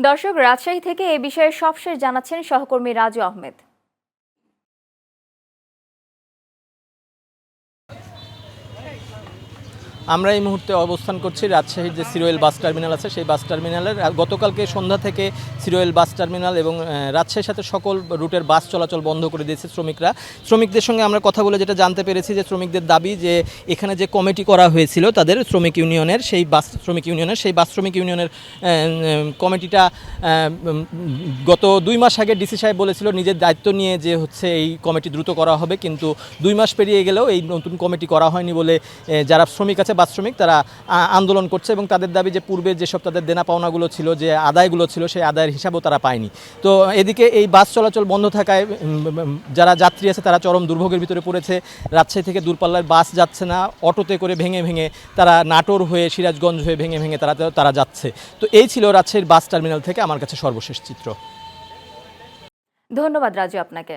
দর্শক, রাজশাহী থেকে এ বিষয়ে সবশেষ জানাচ্ছেন সহকর্মী রাজু আহমেদ। আমরা এই মুহূর্তে অবস্থান করছি রাজশাহীর যে সিরোয়েল বাস টার্মিনাল আছে সেই বাস টার্মিনালের। গতকালকে সন্ধ্যা থেকে সিরোয়েল বাস টার্মিনাল এবং রাজশাহীর সাথে সকল রুটের বাস চলাচল বন্ধ করে দিয়েছে শ্রমিকরা। শ্রমিকদের সঙ্গে আমরা কথা বলে যেটা জানতে পেরেছি যে শ্রমিকদের দাবি যে এখানে যে কমিটি করা হয়েছিল তাদের শ্রমিক ইউনিয়নের সেই বাস শ্রমিক ইউনিয়নের কমিটিটা গত 2 মাস আগে ডিসি সাহেব বলেছিল নিজের দায়িত্ব নিয়ে যে হচ্ছে এই কমিটি দ্রুত করা হবে, কিন্তু 2 মাস পেরিয়ে গেলেও এই নতুন কমিটি করা হয়নি বলে যারা শ্রমিক আছে বাস শ্রমিক তারা আন্দোলন করছে এবং তাদের দাবি যে পূর্বে যেসব তাদের দেনা পাওনাগুলো ছিল, যে আদায়গুলো ছিল, সেই আদায়ের হিসাবও তারা পায়নি। তো এদিকে এই বাস চলাচল বন্ধ থাকায় যারা যাত্রী আছে তারা চরম দুর্ভোগের ভিতরে পড়েছে। রাজশাহী থেকে দূরপাল্লার বাস যাচ্ছে না, অটোতে করে ভেঙে ভেঙে তারা নাটোর হয়ে সিরাজগঞ্জ হয়ে ভেঙে ভেঙে তারা যাচ্ছে। তো এই ছিল রাজশাহীর বাস টার্মিনাল থেকে আমার কাছে সর্বশেষ চিত্র। ধন্যবাদ রাজু আপনাকে।